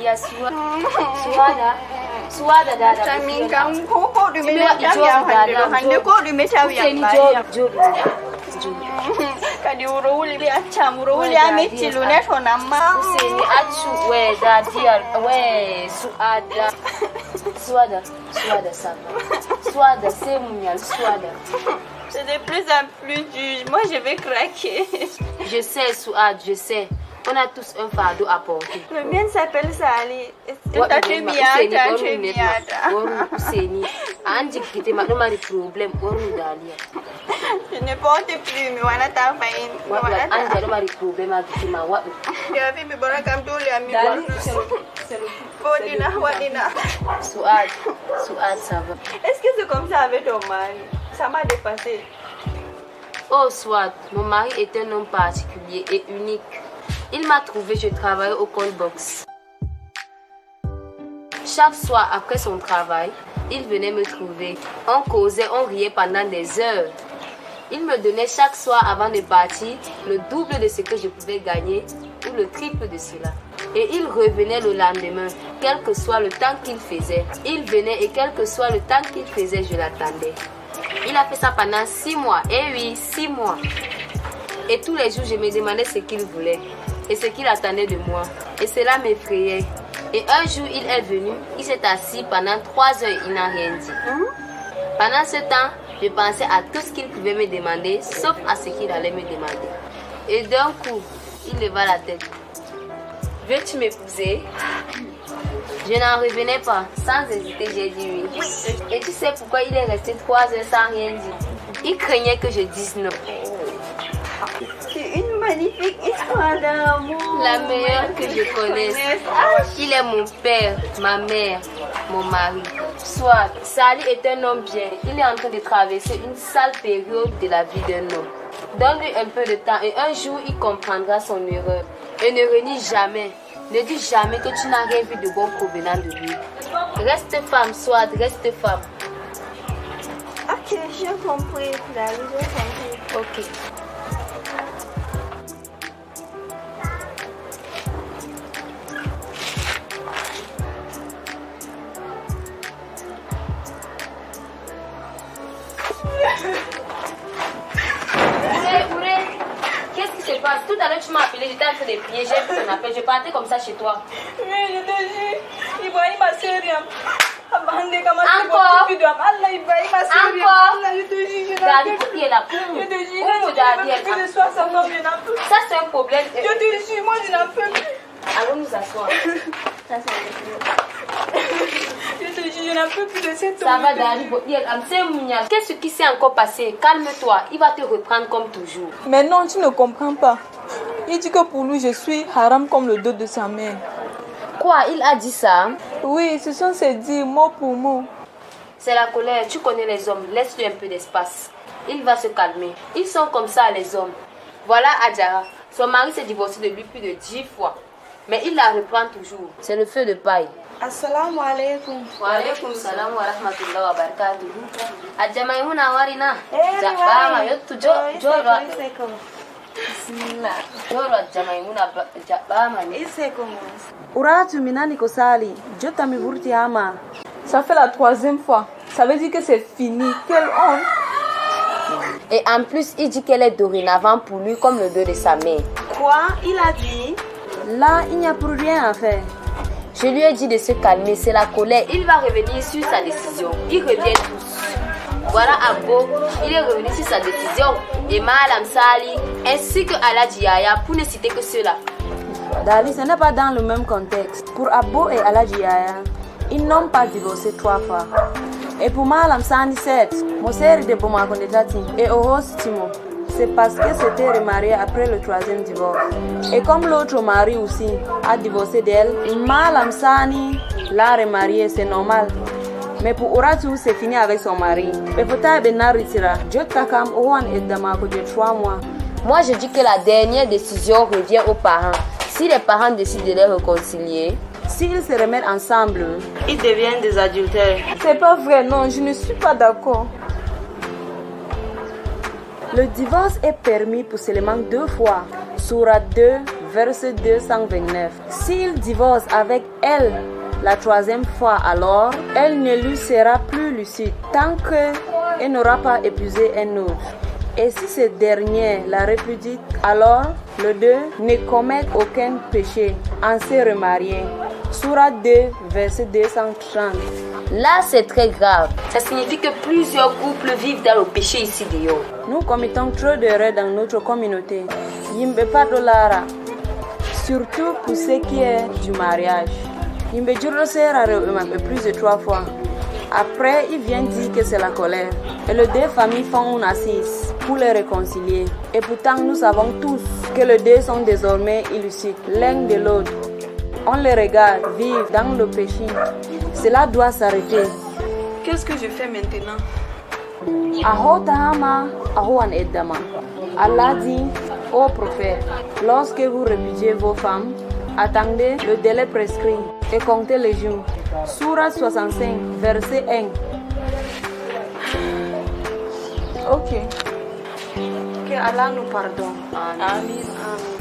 Dahlia, Suada. Suada Dada. Caminham koko du mechawiya hande ko du mechawiya kadi wuro wuli bi acca wuro wuli a metti lunette on amma Useni accu we Dadia we Suada ça va. Suada c'est munyal Suada. C'est de plus en plus dur. Moi je vais craquer. Je sais Suad, je sais. On a tous un fardeau à porter. Le mien s'appelle Sali. Je ne porte plus, mais on a ta faim. Ça va. Est-ce que c'est comme ça avec ton mari? Ça m'a dépassé. Oh Suad, mon mari est un homme particulier et unique. Il m'a trouvé, je travaillais au call box. Chaque soir après son travail, il venait me trouver. On causait, on riait pendant des heures. Il me donnait chaque soir avant de partir le double de ce que je pouvais gagner ou le triple de cela. Et il revenait le lendemain, quel que soit le temps qu'il faisait. Il venait et quel que soit le temps qu'il faisait, je l'attendais. Il a fait ça pendant 6 mois. Eh oui, 6 mois. Et tous les jours, je me demandais ce qu'il voulait et ce qu'il attendait de moi. Et cela m'effrayait. Et un jour, il est venu, il s'est assis pendant 3 heures, il n'a rien dit. Pendant ce temps, je pensais à tout ce qu'il pouvait me demander, sauf à ce qu'il allait me demander. Et d'un coup, il leva la tête. Veux-tu m'épouser? Je n'en revenais pas. Sans hésiter, j'ai dit oui. Et tu sais pourquoi il est resté 3 heures sans rien dire? Il craignait que je dise non. C'est une magnifique histoire d'amour. La meilleure que je connaisse. Il est mon père, ma mère, mon mari. Soit, Sali est un homme bien. Il est en train de traverser une sale période de la vie d'un homme. Donne-lui un peu de temps et un jour il comprendra son erreur. Et ne renie jamais. Ne dis jamais que tu n'as rien vu de bon provenant de lui. Reste femme, Soit, reste femme. Ok, j'ai compris. J'ai compris. Ok. Qu'est-ce qui se passe? Tout à l'heure tu m'as appelé, j'étais en train de prier, j'ai vu ton appel, je partais comme ça chez toi. Mais je te jure, il va y passer rien. Encore? Je te jure, Daddy, qui est là? je te jure, Où Daddy est que ce soit ça, non, je n'en peux plus. Ça c'est un problème. Je te jure, moi je n'en peux plus. Allons nous asseoir. Ça c'est Je te jure, je n'en peux plus de cette ça va Daddy, qu'est-ce qui s'est encore passé? Calme-toi, il va te reprendre comme toujours. Mais non, tu ne comprends pas. Il dit que pour lui, je suis haram comme le dos de sa mère. Quoi? Il a dit ça? Oui, ce sont ses dires, mot pour mot. C'est la colère, tu connais les hommes, laisse-lui un peu d'espace. Il va se calmer. Ils sont comme ça les hommes. Voilà Adjara, son mari s'est divorcé de lui plus de 10 fois. Mais il la reprend toujours. C'est le feu de paille. Assalamu alaikum. Wa alaikum salam wa rahmatullahi wa barakatuhu. Adjamai huna warina. Jabama yottu joro. Bismillah. Joro adjamai huna jabama ni. Uratu minani kosali, jota mivurti ama. Ça fait la 3e fois. Ça veut dire que c'est fini. Quelle honte. Et en plus, il dit qu'elle est dorénavant pour lui comme le dos de sa mère. Quoi? Il a dit? Là, il n'y a plus rien à faire. Je lui ai dit de se calmer, c'est la colère. Il va revenir sur sa décision. Ils reviennent tous. Voilà Abbo, il est revenu sur sa décision. Et Madame Sali, ainsi que Aladji Yaya, pour ne citer que cela. Dali, ce n'est pas dans le même contexte. Pour Abbo et Aladji Yaya, ils n'ont pas divorcé 3 fois. Et pour Malam Sani 7, mon sœur de Bomako de Tati et Oros Timo, c'est parce que c'était remarié après le 3e divorce. Et comme l'autre mari aussi a divorcé d'elle, Malam Sani l'a remarié, c'est normal. Mais pour Uratu, c'est fini avec son mari. Et pour Taïbena Ritira, Dieu Takam Owan et Damako de 3 mois. Moi, je dis que la dernière décision revient aux parents. Si les parents décident de les réconcilier, s'ils se remettent ensemble, Ils deviennent des adultères. C'est pas vrai, non, je ne suis pas d'accord. le divorce est permis pour seulement 2 fois. Sourate 2, verset 229. S'il divorce avec elle la troisième fois, alors elle ne lui sera plus lucide tant qu'elle n'aura pas épousé un autre. Et si ce dernier la répudie, alors les deux ne commettent aucun péché en se remariant. Sourate 2, verset 230. Là, c'est très grave. Ça signifie que plusieurs couples vivent dans le péché ici dehors. Nous commettons trop d'erreurs dans notre communauté. Yimbe padolara. Surtout pour ce qui est du mariage. Yimbe juro sera plus de 3 fois. Après, il vient dire que c'est la colère. Et les deux familles font une assise pour les réconcilier. Et pourtant, nous savons tous que les deux sont désormais illicites, l'un de l'autre. On les regarde vivre dans le péché. Cela doit s'arrêter. Qu'est-ce que je fais maintenant? Allah dit au prophète, lorsque vous répudiez vos femmes, attendez le délai prescrit et comptez les jours. Sourate 65, verset 1. Ok. Que Allah nous pardonne. Amen. Amen.